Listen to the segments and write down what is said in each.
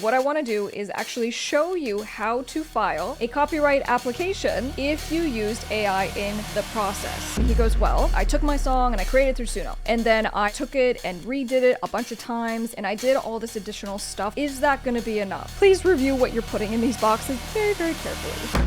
What I want to do is actually show you how to file a copyright application if you used AI in the process. And he goes, well, I took my song and I created it through Suno. And then I took it and redid it a bunch of times and I did all this additional stuff. Is that going to be enough? Please review what you're putting in these boxes very, very carefully.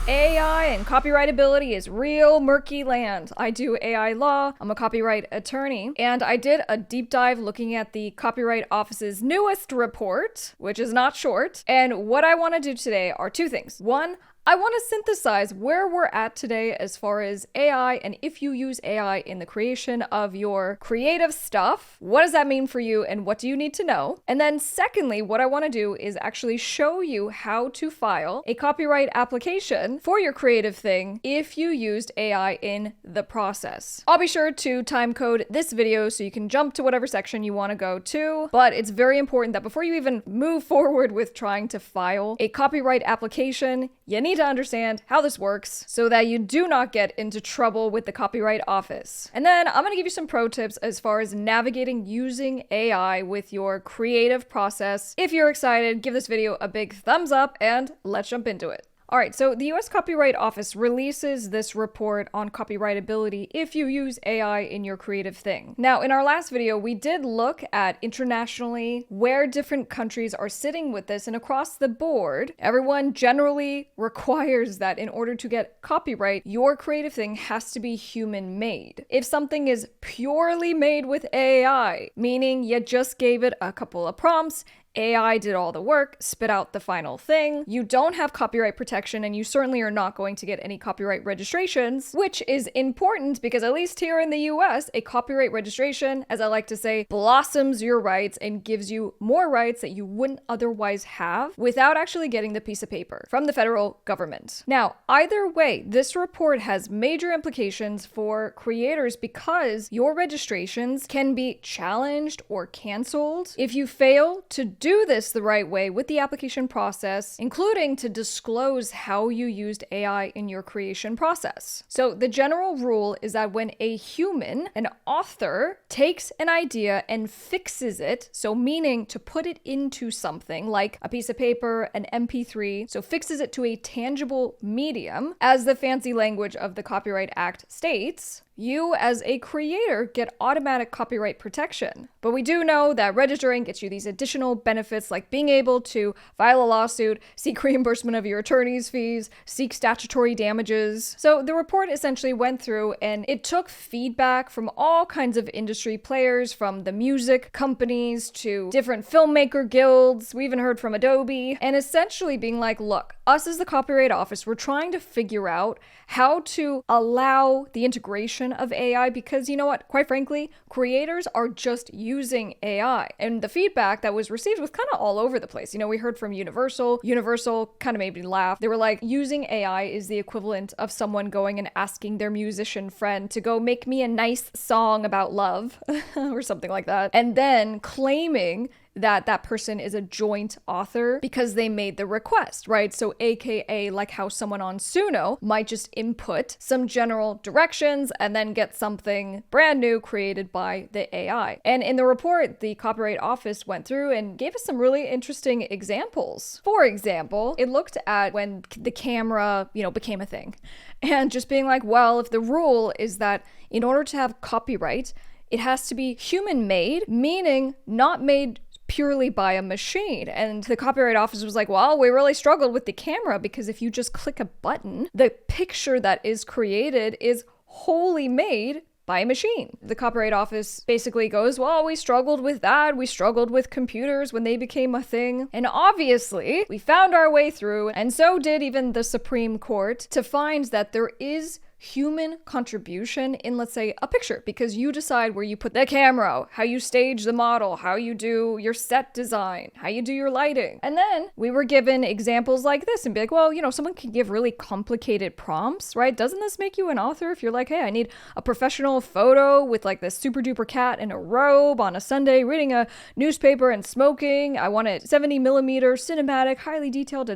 AI and copyrightability is real murky land. I do AI law, I'm a copyright attorney, and I did a deep dive looking at the Copyright Office's newest report, which is not short. And what I want to do today are two things. One, I want to synthesize where we're at today as far as AI and if you use AI in the creation of your creative stuff, what does that mean for you and what do you need to know? And then secondly, what I want to do is actually show you how to file a copyright application for your creative thing if you used AI in the process. I'll be sure to time code this video so you can jump to whatever section you want to go to, but it's very important that before you even move forward with trying to file a copyright application, you need to understand how this works so that you do not get into trouble with the Copyright Office. And then I'm going to give you some pro tips as far as navigating using AI with your creative process. If you're excited, give this video a big thumbs up and let's jump into it. All right, so the US Copyright Office releases this report on copyrightability if you use AI in your creative thing. Now, in our last video, we did look at internationally where different countries are sitting with this, and across the board, everyone generally requires that in order to get copyright, your creative thing has to be human-made. If something is purely made with AI, meaning you just gave it a couple of prompts, AI did all the work, spit out the final thing, you don't have copyright protection and you certainly are not going to get any copyright registrations, which is important because at least here in the US, a copyright registration, as I like to say, blossoms your rights and gives you more rights that you wouldn't otherwise have without actually getting the piece of paper from the federal government. Now, either way, this report has major implications for creators because your registrations can be challenged or canceled if you fail to do this the right way with the application process, including to disclose how you used AI in your creation process. So the general rule is that when a human, an author, takes an idea and fixes it, so meaning to put it into something like a piece of paper, an MP3, so fixes it to a tangible medium, as the fancy language of the Copyright Act states, you as a creator get automatic copyright protection. But we do know that registering gets you these additional benefits like being able to file a lawsuit, seek reimbursement of your attorney's fees, seek statutory damages. So the report essentially went through and it took feedback from all kinds of industry players, from the music companies to different filmmaker guilds. We even heard from Adobe, and essentially being like, look, us as the Copyright Office, we're trying to figure out how to allow the integration of AI because, you know what, quite frankly, creators are just using AI. And the feedback that was received was kind of all over the place. You know, we heard from Universal. Universal kind of made me laugh. They were like, using AI is the equivalent of someone going and asking their musician friend to go make me a nice song about love or something like that. And then claiming that that person is a joint author because they made the request, right? So AKA like how someone on Suno might just input some general directions and then get something brand new created by the AI. And in the report, the Copyright Office went through and gave us some really interesting examples. For example, it looked at when the camera, became a thing and just being like, well, if the rule is that in order to have copyright, it has to be human made, meaning not made purely by a machine. And the Copyright Office was like, well, we really struggled with the camera because if you just click a button, the picture that is created is wholly made by a machine. The Copyright Office basically goes, well, we struggled with that. We struggled with computers when they became a thing. And obviously, we found our way through, and so did even the Supreme Court, to find that there is human contribution in, let's say, a picture, because you decide where you put the camera, how you stage the model, how you do your set design, how you do your lighting. And then we were given examples like this and be like, well, someone can give really complicated prompts, right? Doesn't this make you an author if you're like, hey, I need a professional photo with like this super duper cat in a robe on a Sunday reading a newspaper and smoking. I want it 70 millimeter cinematic, highly detailed,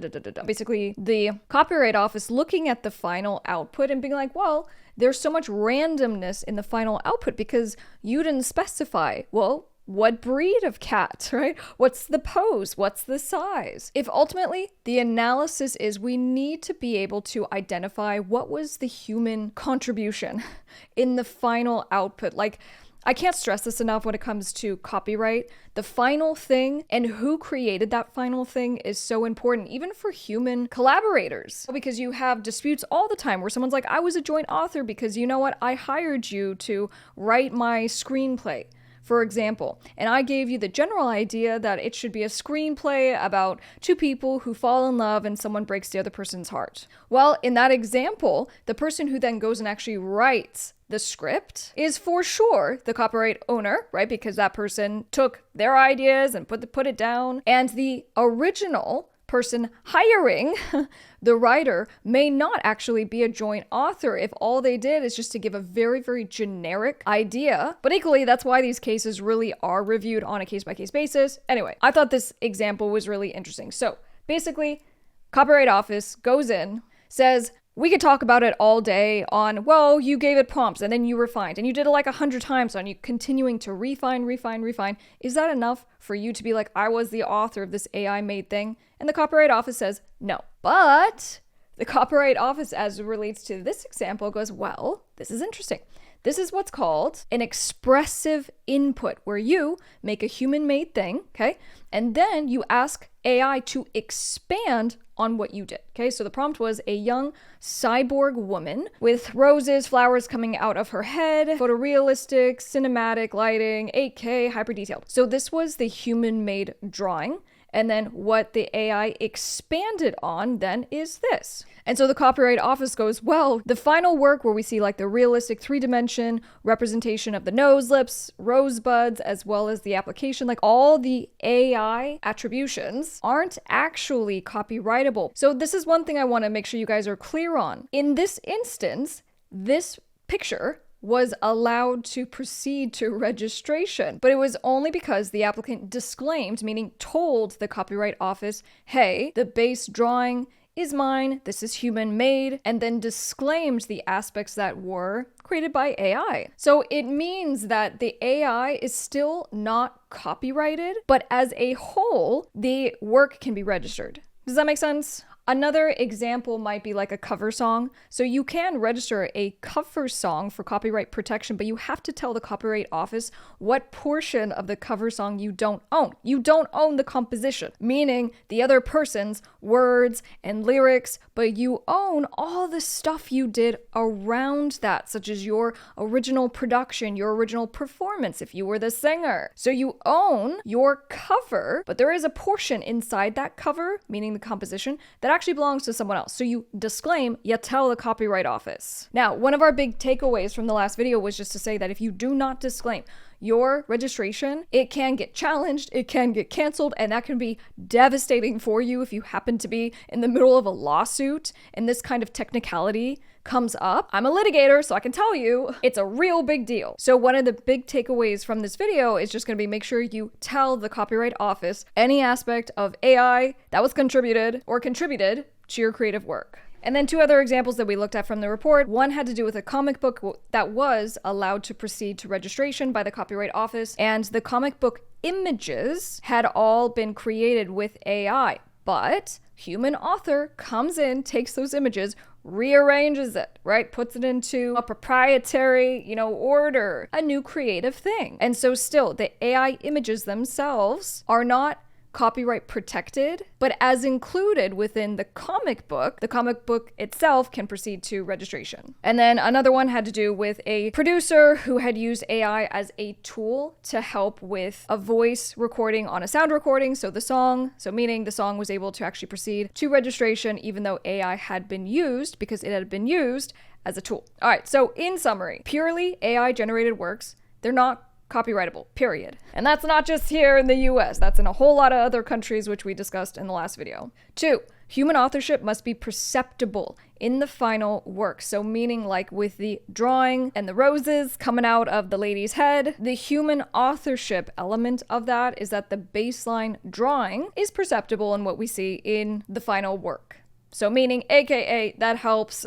Basically, the Copyright Office looking at the final output and being like, well, there's so much randomness in the final output because you didn't specify. Well, what breed of cat, right? What's the pose? What's the size? If ultimately the analysis is we need to be able to identify what was the human contribution in the final output. Like, I can't stress this enough when it comes to copyright. The final thing and who created that final thing is so important, even for human collaborators. Because you have disputes all the time where someone's like, I was a joint author because you know what? I hired you to write my screenplay, for example. And I gave you the general idea that it should be a screenplay about two people who fall in love and someone breaks the other person's heart. Well, in that example, the person who then goes and actually writes the script is for sure the copyright owner, right? Because that person took their ideas and put it down. And the original person hiring the writer may not actually be a joint author if all they did is just to give a very, very generic idea. But equally, that's why these cases really are reviewed on a case-by-case basis. Anyway, I thought this example was really interesting. So basically, Copyright Office goes in, says, we could talk about it all day on, well, you gave it prompts and then you refined and you did it like 100 times on you continuing to refine. Is that enough for you to be like, I was the author of this AI made thing? And the Copyright Office says no. But the Copyright Office, as it relates to this example, goes, well, this is interesting. This is what's called an expressive input, where you make a human-made thing, okay? And then you ask AI to expand on what you did, okay? So the prompt was a young cyborg woman with roses, flowers coming out of her head, photorealistic, cinematic lighting, 8K, hyper detailed. So this was the human-made drawing. And then what the AI expanded on then is this. And so the Copyright Office goes, well, the final work where we see like the realistic 3-dimension representation of the nose, lips, rosebuds, as well as the application, like all the AI attributions aren't actually copyrightable. So this is one thing I want to make sure you guys are clear on. In this instance, this picture was allowed to proceed to registration, but it was only because the applicant disclaimed, meaning told the Copyright Office, hey, the base drawing is mine, this is human made, and then disclaimed the aspects that were created by AI. So it means that the AI is still not copyrighted, but as a whole, the work can be registered. Does that make sense? Another example might be like a cover song. So you can register a cover song for copyright protection, but you have to tell the Copyright Office what portion of the cover song you don't own. You don't own the composition, meaning the other person's words and lyrics, but you own all the stuff you did around that, such as your original production, your original performance, if you were the singer. So you own your cover, but there is a portion inside that cover, meaning the composition, that actually belongs to someone else. So you disclaim, you tell the Copyright Office. Now, one of our big takeaways from the last video was just to say that if you do not disclaim your registration, it can get challenged, it can get canceled, and that can be devastating for you if you happen to be in the middle of a lawsuit and this kind of technicality comes up. I'm a litigator, so I can tell you it's a real big deal. So one of the big takeaways from this video is just going to be make sure you tell the Copyright Office any aspect of AI that was contributed to your creative work. And then two other examples that we looked at from the report. One had to do with a comic book that was allowed to proceed to registration by the Copyright Office, and the comic book images had all been created with AI, but human author comes in, takes those images, rearranges it, right? Puts it into a proprietary, order, a new creative thing. And so still, the AI images themselves are not copyright protected, but as included within the comic book itself can proceed to registration. And then another one had to do with a producer who had used AI as a tool to help with a voice recording on a sound recording. So meaning the song was able to actually proceed to registration even though AI had been used because it had been used as a tool. All right, so in summary, purely AI generated works, they're not copyrightable, period. And that's not just here in the US, that's in a whole lot of other countries, which we discussed in the last video. 2, human authorship must be perceptible in the final work. So meaning like with the drawing and the roses coming out of the lady's head, the human authorship element of that is that the baseline drawing is perceptible in what we see in the final work. So meaning, aka, that helps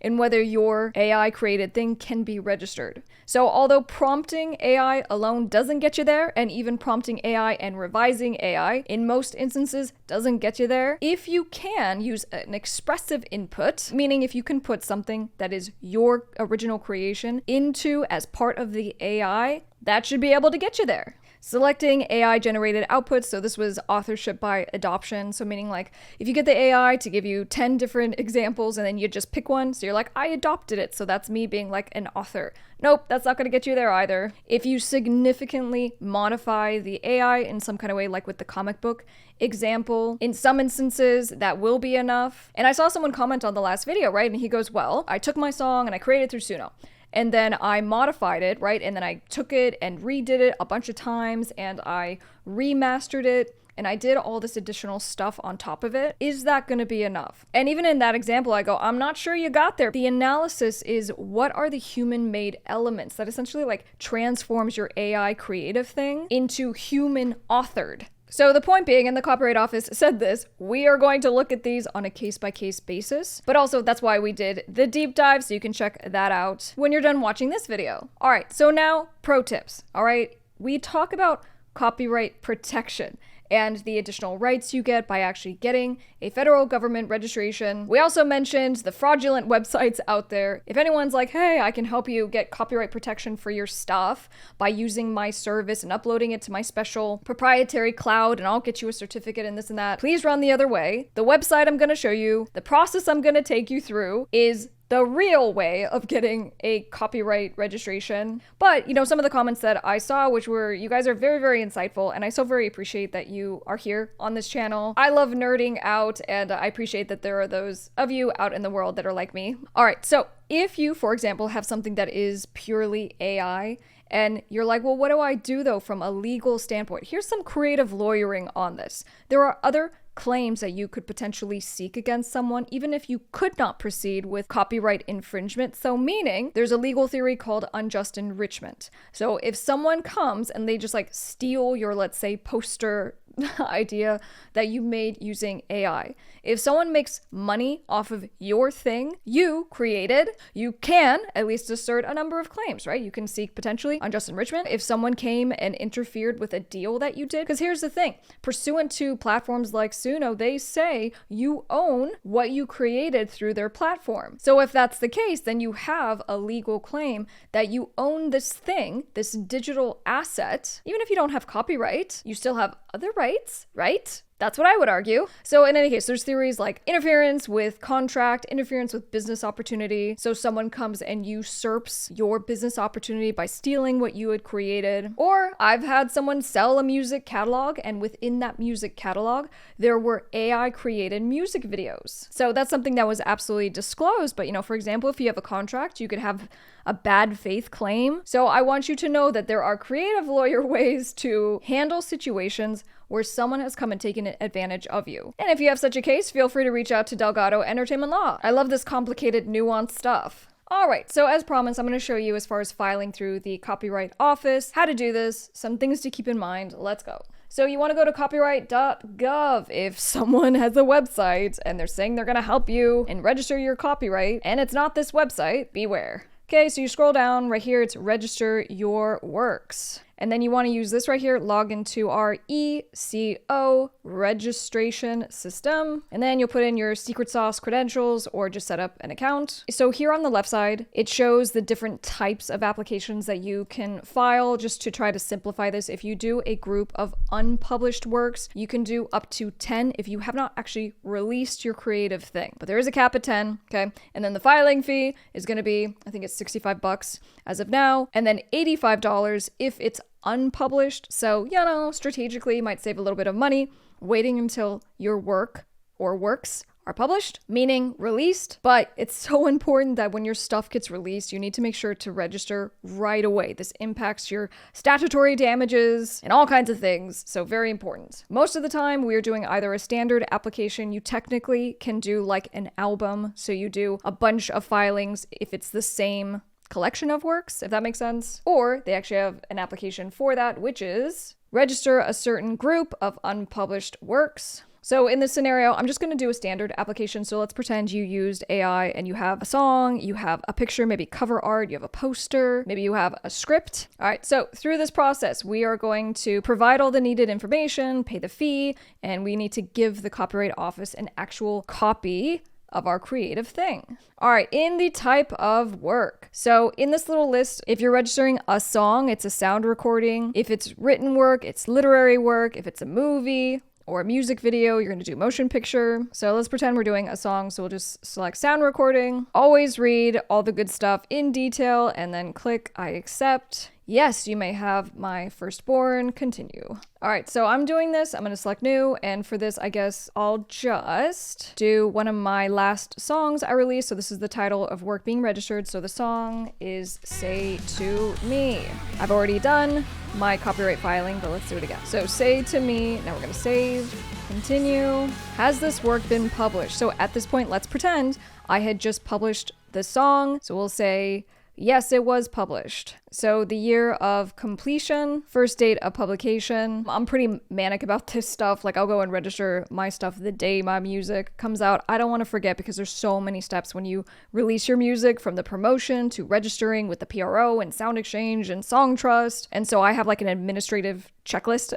in whether your AI created thing can be registered. So although prompting AI alone doesn't get you there, and even prompting AI and revising AI in most instances doesn't get you there, if you can use an expressive input, meaning if you can put something that is your original creation into as part of the AI, that should be able to get you there. Selecting AI generated outputs. So this was authorship by adoption. So meaning like if you get the AI to give you 10 different examples and then you just pick one. So you're like, I adopted it. So that's me being like an author. Nope, that's not going to get you there either. If you significantly modify the AI in some kind of way, like with the comic book example, in some instances that will be enough. And I saw someone comment on the last video, right? And he goes, well, I took my song and I created it through Suno. And then I modified it, right? And then I took it and redid it a bunch of times and I remastered it and I did all this additional stuff on top of it. Is that going to be enough? And even in that example, I go, I'm not sure you got there. The analysis is what are the human-made elements that essentially like transforms your AI creative thing into human-authored. So the point being, and the Copyright Office said this, we are going to look at these on a case-by-case basis. But also that's why we did the deep dive, so you can check that out when you're done watching this video. All right, so now pro tips. All right, we talk about copyright protection and the additional rights you get by actually getting a federal government registration. We also mentioned the fraudulent websites out there. If anyone's like, hey, I can help you get copyright protection for your stuff by using my service and uploading it to my special proprietary cloud, and I'll get you a certificate and this and that, please run the other way. The website I'm gonna show you, the process I'm gonna take you through is the real way of getting a copyright registration. But, you know, some of the comments that I saw, which were, you guys are very, very insightful, and I so very appreciate that you are here on this channel. I love nerding out, and I appreciate that there are those of you out in the world that are like me. All right, so if you, for example, have something that is purely AI, and you're like, well, what do I do though from a legal standpoint? Here's some creative lawyering on this. There are other claims that you could potentially seek against someone, even if you could not proceed with copyright infringement. So meaning there's a legal theory called unjust enrichment. So if someone comes and they just like steal your, let's say, poster idea that you made using AI. If someone makes money off of your thing you created, you can at least assert a number of claims, right? You can seek potentially unjust enrichment if someone came and interfered with a deal that you did. Because here's the thing, pursuant to platforms like Suno, they say you own what you created through their platform. So if that's the case, then you have a legal claim that you own this thing, this digital asset. Even if you don't have copyright, you still have other rights, right? That's what I would argue. So in any case, there's theories like interference with contract, interference with business opportunity. So someone comes and usurps your business opportunity by stealing what you had created. Or I've had someone sell a music catalog, and within that music catalog, there were AI created music videos. So that's something that was absolutely disclosed. But, you know, for example, if you have a contract, you could have a bad faith claim. So I want you to know that there are creative lawyer ways to handle situations where someone has come and taken advantage of you. And if you have such a case, feel free to reach out to Delgado Entertainment Law. I love this complicated, nuanced stuff. All right, so as promised, I'm going to show you as far as filing through the Copyright Office, how to do this, some things to keep in mind. Let's go. So you want to go to copyright.gov. If someone has a website and they're saying they're going to help you and register your copyright, and it's not this website, beware. Okay, so you scroll down right here, it's register your works. And then you want to use this right here, log into our ECO registration system. And then you'll put in your secret sauce credentials or just set up an account. So here on the left side, it shows the different types of applications that you can file. Just to try to simplify this, if you do a group of unpublished works, you can do up to 10 if you have not actually released your creative thing. But there is a cap at 10, okay? And then the filing fee is going to be, I think it's $65 as of now, and then $85 if it's unpublished. So, you know, strategically you might save a little bit of money waiting until your work or works are published, meaning released. But it's so important that when your stuff gets released, you need to make sure to register right away. This impacts your statutory damages and all kinds of things. So very important. Most of the time we are doing either a standard application. You technically can do like an album. So you do a bunch of filings if it's the same collection of works, if that makes sense. Or they actually have an application for that, which is register a certain group of unpublished works. So in this scenario, I'm just going to do a standard application. So let's pretend you used AI and you have a song, you have a picture, maybe cover art, you have a poster, maybe you have a script. All right, so through this process, we are going to provide all the needed information, pay the fee, and we need to give the Copyright Office an actual copy of our creative thing. All right, in the type of work. So in this little list, if you're registering a song, it's a sound recording. If it's written work, it's literary work. If it's a movie or a music video, you're going to do motion picture. So let's pretend we're doing a song. So we'll just select sound recording. Always read all the good stuff in detail and then click I accept. Yes, you may have my firstborn. Continue. All right, so I'm doing this. I'm going to select new. And for this, I guess I'll just do one of my last songs I released. So this is the title of work being registered. So the song is Say to Me. I've already done my copyright filing, but let's do it again. So Say to Me. Now we're going to save. Continue. Has this work been published? So at this point, let's pretend I had just published the song. So we'll say, yes, it was published. So the year of completion, first date of publication. I'm pretty manic about this stuff. Like I'll go and register my stuff the day my music comes out. I don't want to forget because there's so many steps when you release your music, from the promotion to registering with the PRO and Sound Exchange and Song Trust. And so I have like an administrative checklist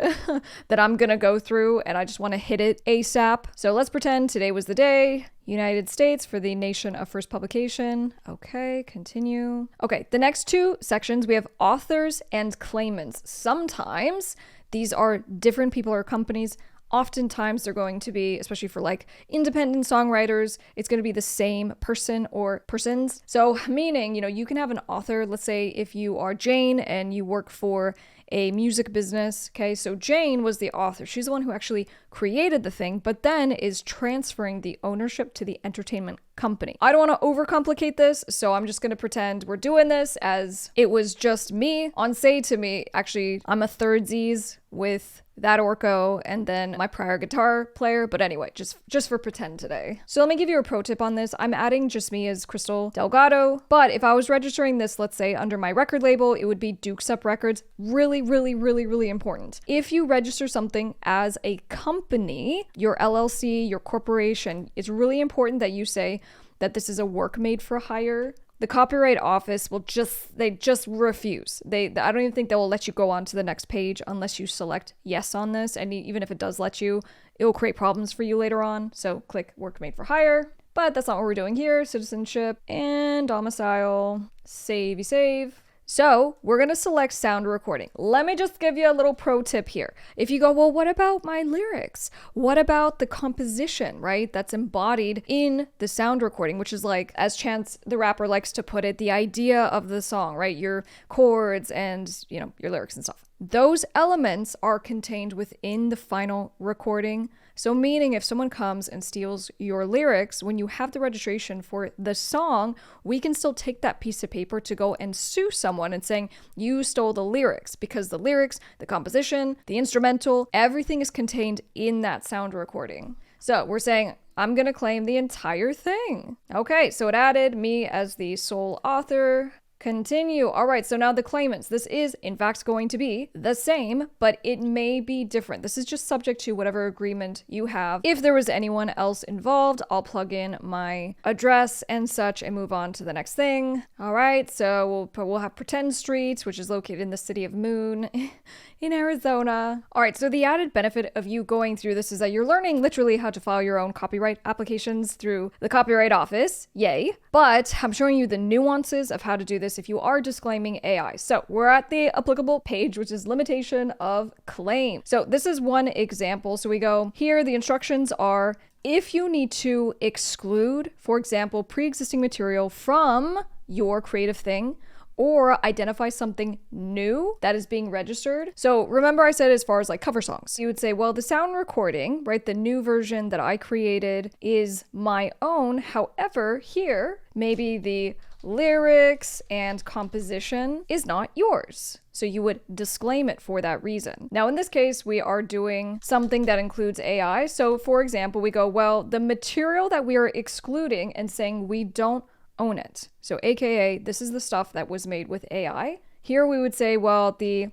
that I'm gonna go through, and I just want to hit it ASAP. So let's pretend today was the day. United States for the nation of first publication. Okay, continue. Okay, the next two sections, we have authors and claimants. Sometimes these are different people or companies. Oftentimes they're going to be, especially for like independent songwriters, it's going to be the same person or persons. So meaning, you can have an author. Let's say if you are Jane and you work for a music business. Okay, so Jane was the author. She's the one who actually created the thing, but then is transferring the ownership to the entertainment company. I don't want to overcomplicate this, so I'm just going to pretend we're doing this as it was just me on Say to Me. Actually, I'm a thirdsies with that Orko and then my prior guitar player. But anyway, just for pretend today. So let me give you a pro tip on this. I'm adding just me as KRYSTLE Delgado. But if I was registering this, let's say under my record label, it would be Dukes Up Records. Really, really, really, really important. If you register something as a company, your LLC, your corporation, it's really important that you say that this is a work made for hire. The Copyright Office will just refuse. I don't even think they will let you go on to the next page unless you select yes on this. And even if it does let you, it will create problems for you later on. So click work made for hire. But that's not what we're doing here. Citizenship and domicile. Save. So we're going to select sound recording. Let me just give you a little pro tip here. If you go, well, what about my lyrics? What about the composition, right? That's embodied in the sound recording, which is like, as Chance the Rapper likes to put it, the idea of the song, right? Your chords and, your lyrics and stuff. Those elements are contained within the final recording. So meaning if someone comes and steals your lyrics, when you have the registration for the song, we can still take that piece of paper to go and sue someone and saying, you stole the lyrics, because the lyrics, the composition, the instrumental, everything is contained in that sound recording. So we're saying, I'm going to claim the entire thing. Okay, so it added me as the sole author. Continue. All right, so now the claimants. This is, in fact, going to be the same, but it may be different. This is just subject to whatever agreement you have. If there was anyone else involved, I'll plug in my address and such and move on to the next thing. All right, so we'll have Pretend Streets, which is located in the city of Moon in Arizona. All right, so the added benefit of you going through this is that you're learning literally how to file your own copyright applications through the Copyright Office. Yay. But I'm showing you the nuances of how to do this if you are disclaiming AI. So we're at the applicable page, which is limitation of claim. So this is one example. So we go here, the instructions are, if you need to exclude, for example, pre-existing material from your creative thing, or identify something new that is being registered. So remember I said as far as like cover songs, you would say, well, the sound recording, right, the new version that I created is my own. However, here, maybe the lyrics and composition is not yours. So you would disclaim it for that reason. Now, in this case, we are doing something that includes AI. So for example, we go, well, the material that we are excluding and saying we don't own it. So AKA, this is the stuff that was made with AI. Here we would say, well, we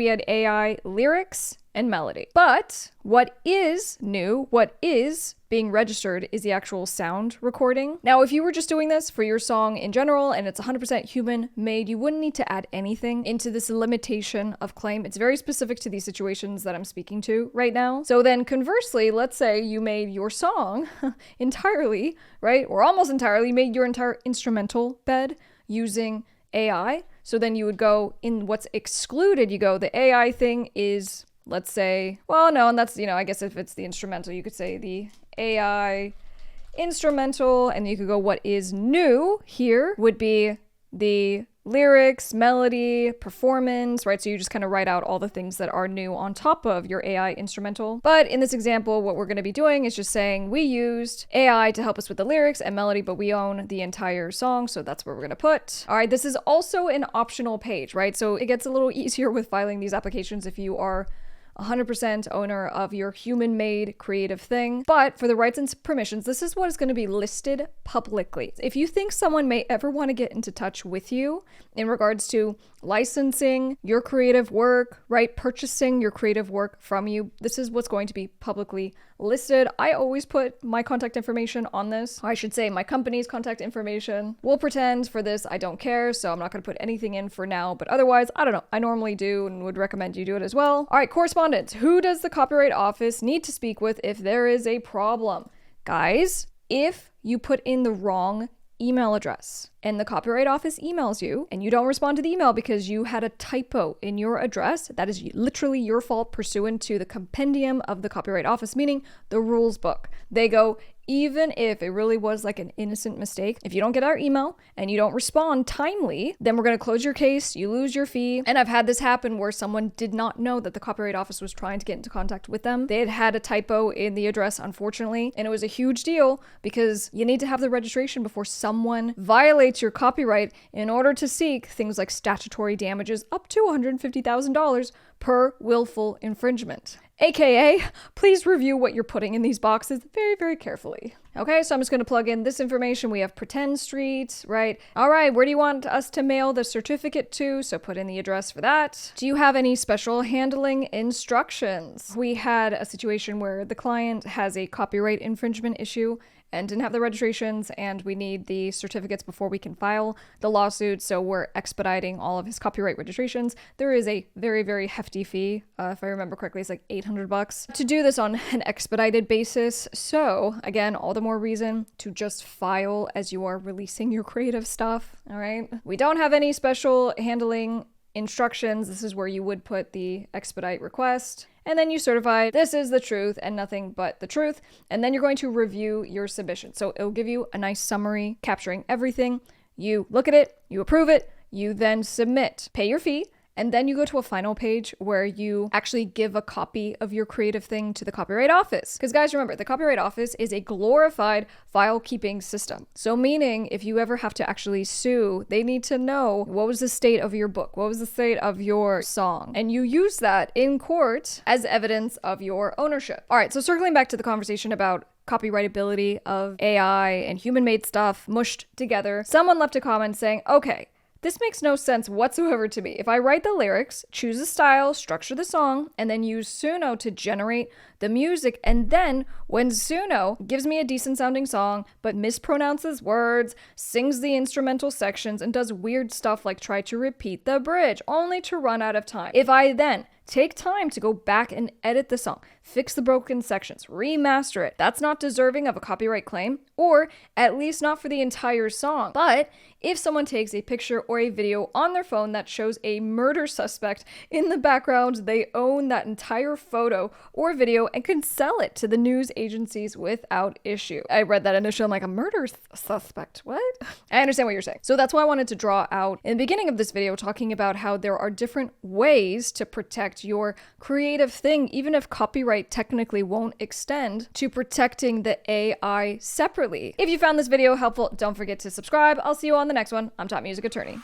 had AI lyrics and melody. But what is new, what is being registered, is the actual sound recording. Now, if you were just doing this for your song in general and it's 100% human made, you wouldn't need to add anything into this limitation of claim. It's very specific to these situations that I'm speaking to right now. So then conversely, let's say you made your song entirely, right? Or almost entirely, made your entire instrumental bed using AI. So then you would go in what's excluded, you go, the AI thing is, let's say, well, no, and that's, I guess if it's the instrumental, you could say the AI instrumental, and you could go, what is new here would be the lyrics, melody, performance, right? So you just kind of write out all the things that are new on top of your AI instrumental. But in this example, what we're going to be doing is just saying we used AI to help us with the lyrics and melody, but we own the entire song. So that's where we're going to put. All right, this is also an optional page, right? So it gets a little easier with filing these applications if you are 100% owner of your human-made creative thing. But for the rights and permissions, this is what is going to be listed publicly. If you think someone may ever want to get into touch with you in regards to licensing your creative work, right, purchasing your creative work from you, this is what's going to be publicly listed. I always put my contact information on this. I should say my company's contact information. We'll pretend for this I don't care, so I'm not going to put anything in for now, but otherwise, I don't know. I normally do and would recommend you do it as well. All right, correspondence. Who does the Copyright Office need to speak with if there is a problem? Guys, if you put in the wrong email address and the Copyright Office emails you and you don't respond to the email because you had a typo in your address, that is literally your fault pursuant to the compendium of the Copyright Office, meaning the rules book. They go, even if it really was like an innocent mistake, if you don't get our email and you don't respond timely, then we're going to close your case, you lose your fee. And I've had this happen where someone did not know that the Copyright Office was trying to get into contact with them. They had had a typo in the address, unfortunately, and it was a huge deal because you need to have the registration before someone violates your copyright in order to seek things like statutory damages up to $150,000 per willful infringement. AKA, please review what you're putting in these boxes very, very carefully. Okay, so I'm just going to plug in this information. We have Pretend Street, right? All right, where do you want us to mail the certificate to? So put in the address for that. Do you have any special handling instructions? We had a situation where the client has a copyright infringement issue and didn't have the registrations, and we need the certificates before we can file the lawsuit, so we're expediting all of his copyright registrations. There is a very, very hefty fee. If I remember correctly, it's like $800 to do this on an expedited basis. So again, all the more reason to just file as you are releasing your creative stuff, all right? We don't have any special handling instructions. This is where you would put the expedite request. And then you certify this is the truth and nothing but the truth. And then you're going to review your submission. So it'll give you a nice summary capturing everything. You look at it, you approve it, you then submit, pay your fee, and then you go to a final page where you actually give a copy of your creative thing to the Copyright Office. Because guys, remember, the Copyright Office is a glorified file keeping system. So meaning if you ever have to actually sue, they need to know what was the state of your book, what was the state of your song, and you use that in court as evidence of your ownership. All right, so circling back to the conversation about copyrightability of AI and human-made stuff mushed together, someone left a comment saying, okay, this makes no sense whatsoever to me. If I write the lyrics, choose a style, structure the song, and then use Suno to generate the music, and then when Suno gives me a decent sounding song, but mispronounces words, sings the instrumental sections, and does weird stuff like try to repeat the bridge, only to run out of time. If I then take time to go back and edit the song, fix the broken sections, remaster it, that's not deserving of a copyright claim, or at least not for the entire song. But if someone takes a picture or a video on their phone that shows a murder suspect in the background, they own that entire photo or video and can sell it to the news agencies without issue. I read that initially, I'm like, a murder suspect? What? I understand what you're saying. So that's why I wanted to draw out in the beginning of this video talking about how there are different ways to protect your creative thing, even if copyright technically won't extend to protecting the AI separately. If you found this video helpful, don't forget to subscribe. I'll see you on the next one. I'm Top Music Attorney.